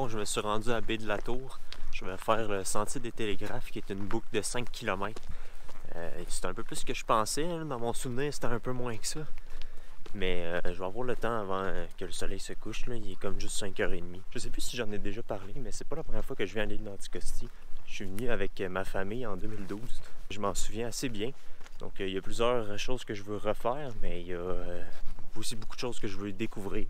fond, je me suis rendu à Baie de la Tour. Je vais faire le Sentier des Télégraphes, qui est une boucle de 5 km. C'est un peu plus que je pensais, hein. Dans mon souvenir, c'était un peu moins que ça. Mais je vais avoir le temps avant que le soleil se couche. Là. Il est comme juste 5h30. Je sais plus si j'en ai déjà parlé, mais c'est pas la première fois que je viens à l'île d'Anticosti. Je suis venu avec ma famille en 2012. Je m'en souviens assez bien. Donc il y a plusieurs choses que je veux refaire, mais il y a aussi beaucoup de choses que je veux découvrir.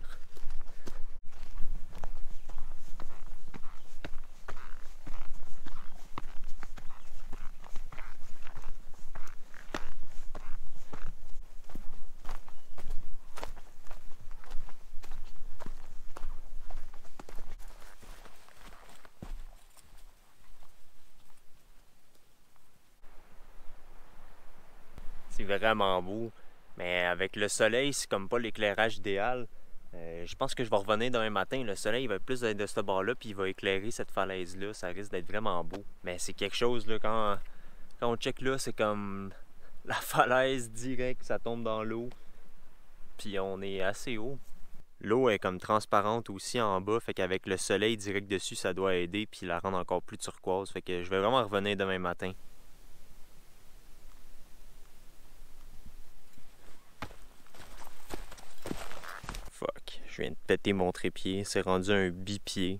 C'est vraiment beau, mais avec le soleil, c'est comme pas l'éclairage idéal. Je pense que je vais revenir demain matin. Le soleil va plus être de ce bord-là, puis il va éclairer cette falaise-là. Ça risque d'être vraiment beau. Mais c'est quelque chose, là, quand on check là, c'est comme la falaise direct, ça tombe dans l'eau. Puis on est assez haut. L'eau est comme transparente aussi en bas, fait qu'avec le soleil direct dessus, ça doit aider, puis la rendre encore plus turquoise. Fait que je vais vraiment revenir demain matin. Fuck, je viens de péter mon trépied, c'est rendu un bipied.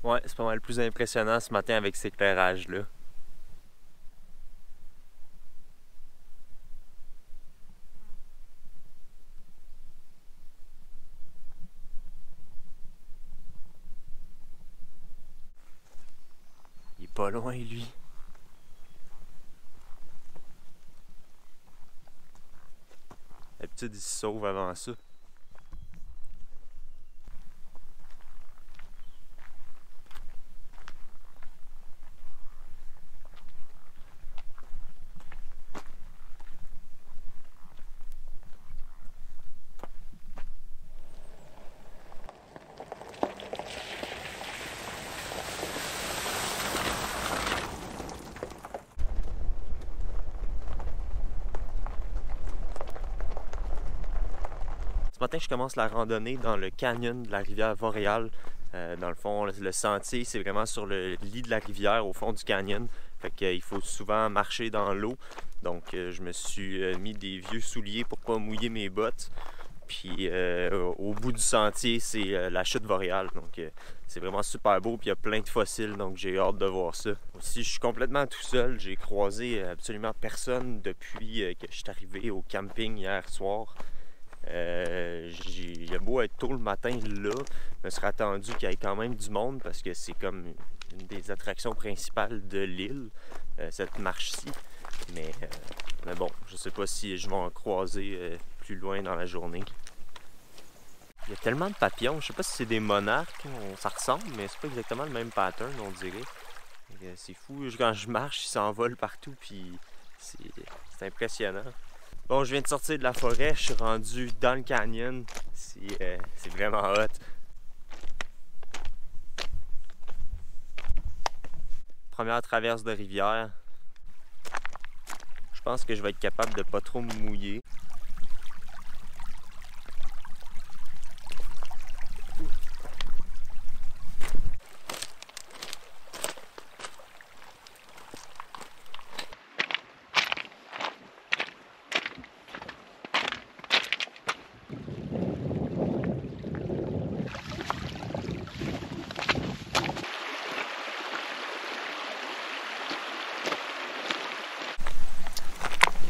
Ouais, c'est pas mal le plus impressionnant ce matin avec cet éclairage-là. Il est pas loin, lui. D'habitude, il se sauve avant ça. Ce matin, je commence la randonnée dans le canyon de la rivière Voreal. Dans le fond, le sentier, c'est vraiment sur le lit de la rivière, au fond du canyon. Fait qu'il faut souvent marcher dans l'eau. Donc, je me suis mis des vieux souliers pour pas mouiller mes bottes. Puis, au bout du sentier, c'est la chute Voreal. Donc, c'est vraiment super beau. Puis, il y a plein de fossiles. Donc, j'ai hâte de voir ça. Aussi, je suis complètement tout seul. J'ai croisé absolument personne depuis que je suis arrivé au camping hier soir. Il a beau être tôt le matin là, je me serais attendu qu'il y ait quand même du monde parce que c'est comme une des attractions principales de l'île, cette marche-ci. Mais bon, je sais pas si je vais en croiser plus loin dans la journée. Il y a tellement de papillons, je sais pas si c'est des monarques, ça ressemble, mais c'est pas exactement le même pattern, on dirait. C'est fou, quand je marche, ils s'envolent partout, puis c'est impressionnant. Bon, je viens de sortir de la forêt, je suis rendu dans le canyon. C'est vraiment hot. Première traverse de rivière. Je pense que je vais être capable de pas trop me mouiller.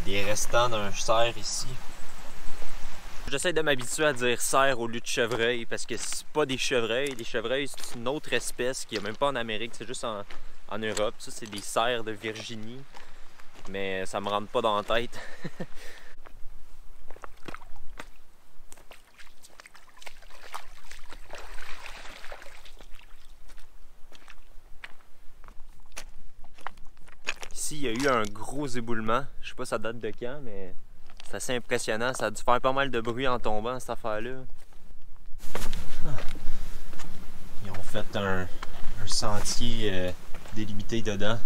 Les restants d'un cerf ici. J'essaie de m'habituer à dire cerf au lieu de chevreuil parce que c'est pas des chevreuils. Les chevreuils, c'est une autre espèce qui est même pas en Amérique, c'est juste en Europe. Ça, c'est des cerfs de Virginie. Mais ça me rentre pas dans la tête. Ici, il y a eu un gros éboulement. Je sais pas ça date de quand, mais C'est assez impressionnant, ça a dû faire pas mal de bruit en tombant cette affaire-là. Ils ont fait un sentier délimité dedans.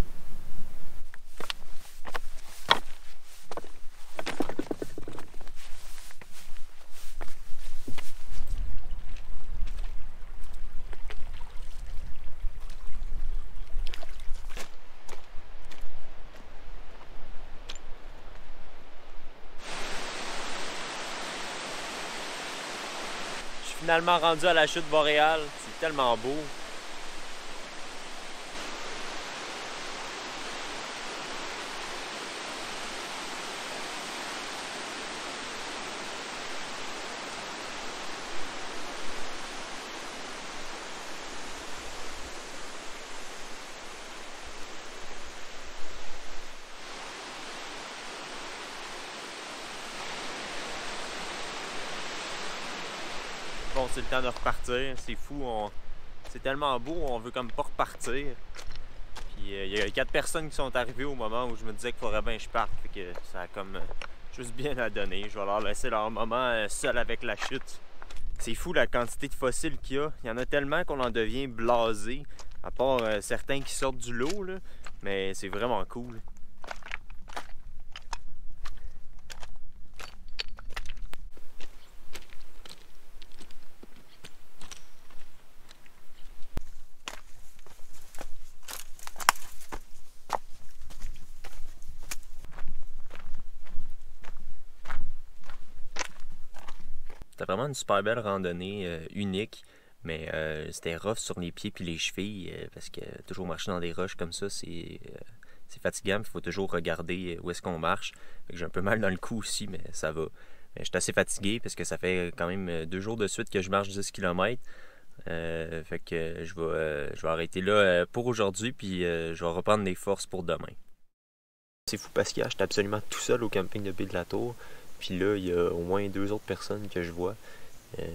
Finalement rendu à la chute boréale, c'est tellement beau. Bon, c'est le temps de repartir, c'est fou, c'est tellement beau, on veut comme pas repartir. Puis il y a 4 personnes qui sont arrivées au moment où je me disais qu'il faudrait bien que je parte, fait que ça a comme juste bien à donner. Je vais leur laisser leur moment seul avec la chute. C'est fou la quantité de fossiles qu'il y a. Il y en a tellement qu'on en devient blasé, à part certains qui sortent du lot, là. Mais c'est vraiment cool. C'était vraiment une super belle randonnée, unique, mais c'était rough sur les pieds puis les chevilles, parce que toujours marcher dans des roches comme ça, c'est fatigant, il faut toujours regarder où est-ce qu'on marche. J'ai un peu mal dans le cou aussi, mais ça va. Je suis assez fatigué parce que ça fait quand même 2 jours de suite que je marche 10 km. Fait que je vais arrêter là pour aujourd'hui, puis je vais reprendre des forces pour demain. C'est fou parce qu'hier, j'étais absolument tout seul au camping de Baie-de-la-Tour. Puis là, il y a au moins 2 autres personnes que je vois.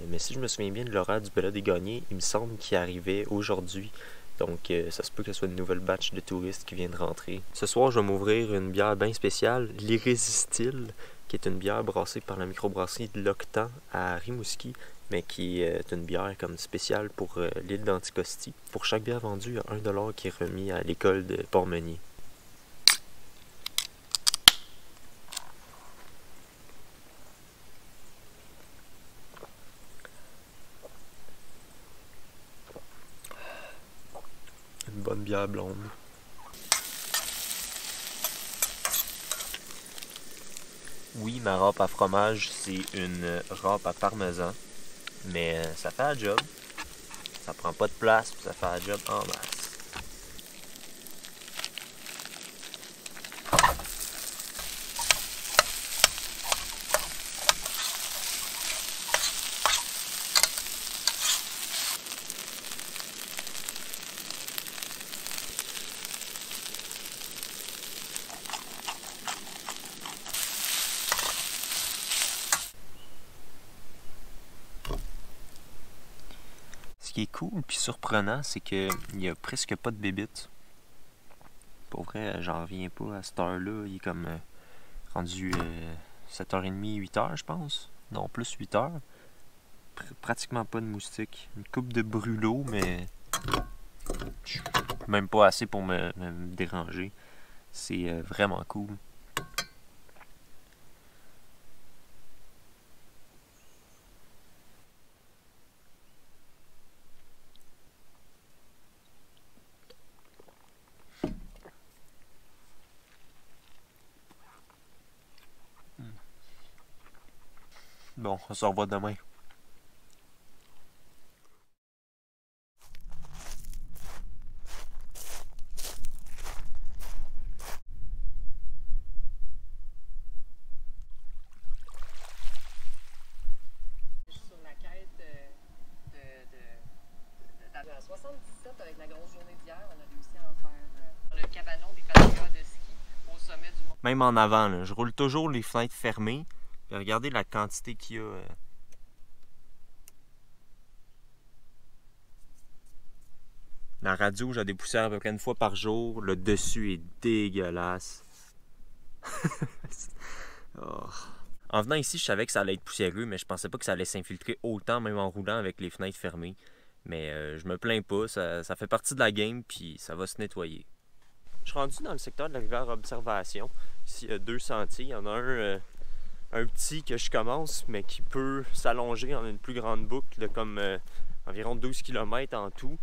Mais si je me souviens bien de l'horaire du Bella des Gagnés, il me semble qu'il arrivait aujourd'hui. Donc ça se peut que ce soit une nouvelle batch de touristes qui viennent de rentrer. Ce soir, je vais m'ouvrir une bière bien spéciale, l'Irrésistible, qui est une bière brassée par la microbrasserie de l'Octan à Rimouski, mais qui est une bière comme spéciale pour l'île d'Anticosti. Pour chaque bière vendue, il y a 1$ qui est remis à l'école de Port-Meunier. Une bonne bière blonde. Oui, ma râpe à fromage, c'est une râpe à parmesan. Mais ça fait la job. Ça prend pas de place, puis ça fait la job en masse. Ce qui est cool puis surprenant, c'est qu'il n'y a presque pas de bébites. Pour vrai, j'en reviens pas à cette heure-là. Il est comme rendu 7h30, 8h, je pense. Non, plus 8h. Pratiquement pas de moustiques. Une coupe de brûlots, mais même pas assez pour me déranger. C'est vraiment cool. Bon, on se revoit demain. Sur la quête en 77, avec la grosse journée d'hier, on a réussi à en faire le cabanon des patriotes de ski au sommet du mont. Même en avant, là, je roule toujours les fenêtres fermées. Puis regardez la quantité qu'il y a. La radio, j'ai des poussières à peu près 1 fois par jour. Le dessus est dégueulasse. Oh. En venant ici, je savais que ça allait être poussiéreux, mais je pensais pas que ça allait s'infiltrer autant, même en roulant avec les fenêtres fermées. Mais je me plains pas, ça fait partie de la game, puis ça va se nettoyer. Je suis rendu dans le secteur de la rivière Observation. Ici, il y a 2 sentiers. Il y en a un petit que je commence, mais qui peut s'allonger en une plus grande boucle de comme environ 12 km en tout.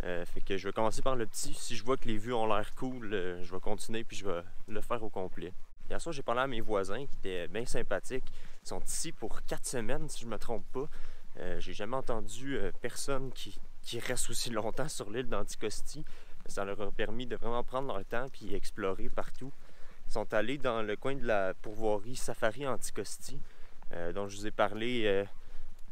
Fait que je vais commencer par le petit. Si je vois que les vues ont l'air cool, je vais continuer puis je vais le faire au complet. Hier soir, j'ai parlé à mes voisins qui étaient bien sympathiques. Ils sont ici pour 4 semaines, si je me trompe pas. J'ai jamais entendu personne qui reste aussi longtemps sur l'île d'Anticosti. Ça leur a permis de vraiment prendre leur temps puis explorer partout. Ils sont allés dans le coin de la pourvoirie Safari Anticosti, dont je vous ai parlé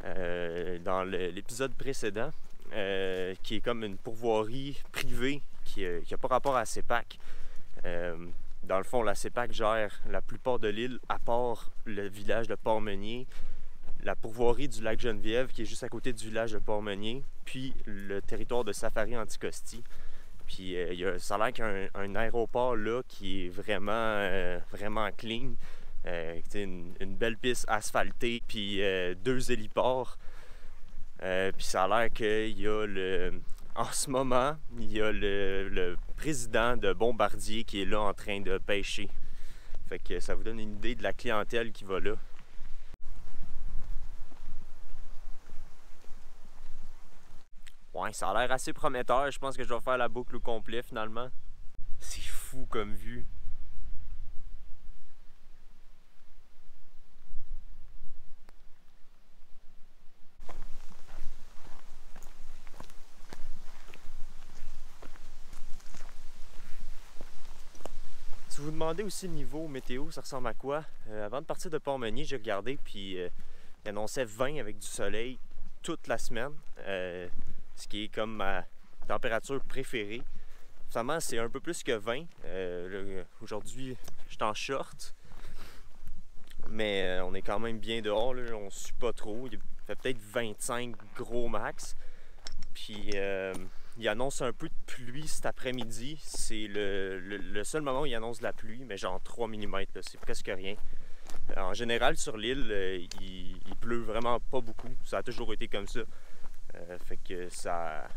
dans l'épisode précédent, qui est comme une pourvoirie privée qui n'a pas rapport à CEPAC. Dans le fond, la CEPAC gère la plupart de l'île, à part le village de Port-Meunier, la pourvoirie du lac Geneviève, qui est juste à côté du village de Port-Meunier, puis le territoire de Safari Anticosti. Puis ça a l'air qu'il y a un aéroport là qui est vraiment clean. Une belle piste asphaltée, puis 2 héliports. Puis ça a l'air qu'il y a en ce moment, il y a le président de Bombardier qui est là en train de pêcher. Fait que ça vous donne une idée de la clientèle qui va là. Ouais, ça a l'air assez prometteur. Je pense que je vais faire la boucle au complet finalement. C'est fou comme vue. Si vous vous demandez aussi le niveau météo, ça ressemble à quoi? Avant de partir de Port-Meunier, j'ai regardé puis il annonçait 20 avec du soleil toute la semaine. Ce qui est comme ma température préférée. Finalement, c'est un peu plus que 20. Aujourd'hui, je suis en short. Mais on est quand même bien dehors. Là. On ne sue pas trop. Il fait peut-être 25 gros max. Puis il annonce un peu de pluie cet après-midi. C'est le seul moment où il annonce de la pluie, mais genre 3 mm. C'est presque rien. En général, sur l'île, il pleut vraiment pas beaucoup. Ça a toujours été comme ça. Fait que ça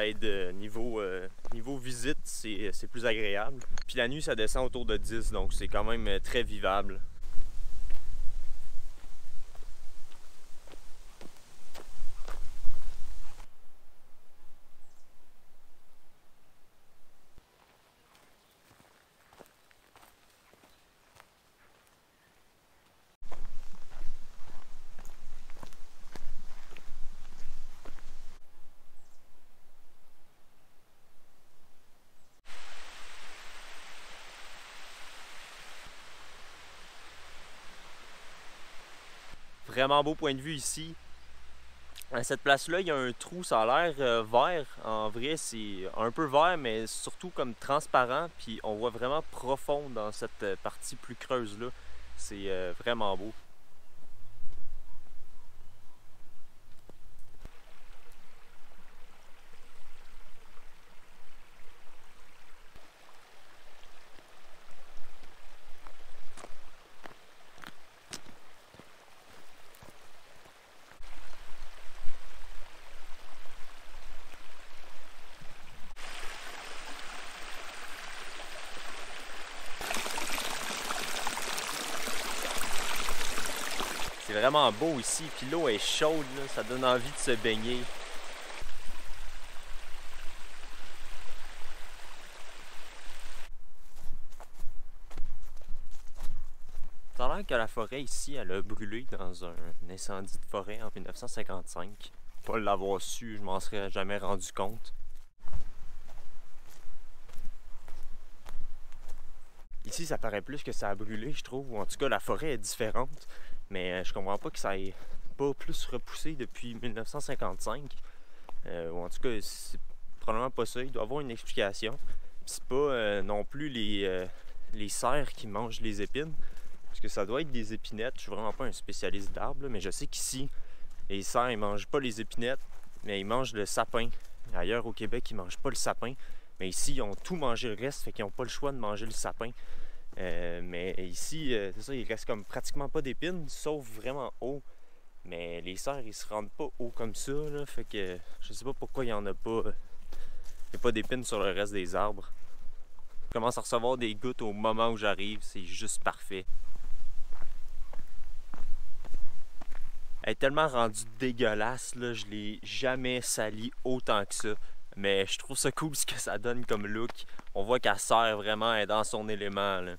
aide niveau visite, c'est plus agréable. Puis la nuit, ça descend autour de 10, donc c'est quand même très vivable. Vraiment beau point de vue ici. À cette place-là, il y a un trou, ça a l'air vert. En vrai, c'est un peu vert, mais surtout comme transparent. Puis on voit vraiment profond dans cette partie plus creuse-là. C'est vraiment beau. C'est vraiment beau ici, puis l'eau est chaude, là, ça donne envie de se baigner. Ça a l'air que la forêt ici, elle a brûlé dans un incendie de forêt en 1955. Pas l'avoir su, je m'en serais jamais rendu compte. Ici, ça paraît plus que ça a brûlé, je trouve, ou en tout cas, la forêt est différente. Mais je comprends pas que ça ait pas plus repoussé depuis 1955. Ou en tout cas, c'est probablement pas ça. Il doit y avoir une explication. C'est pas non plus les cerfs qui mangent les épines. Parce que ça doit être des épinettes. Je suis vraiment pas un spécialiste d'arbres, mais je sais qu'ici, les cerfs, ils mangent pas les épinettes, mais ils mangent le sapin. Ailleurs au Québec, ils mangent pas le sapin. Mais ici, ils ont tout mangé le reste, fait qu'ils n'ont pas le choix de manger le sapin. Mais ici, c'est ça, il reste comme pratiquement pas d'épines, sauf vraiment haut. Mais les cerfs, ils se rendent pas haut comme ça, là, fait que je sais pas pourquoi il y en a pas. Il n'y a pas d'épines sur le reste des arbres. Je commence à recevoir des gouttes au moment où j'arrive, c'est juste parfait. Elle est tellement rendue dégueulasse, là, je l'ai jamais salie autant que ça. Mais je trouve ça cool ce que ça donne comme look. On voit qu'elle sert vraiment, elle est dans son élément, là.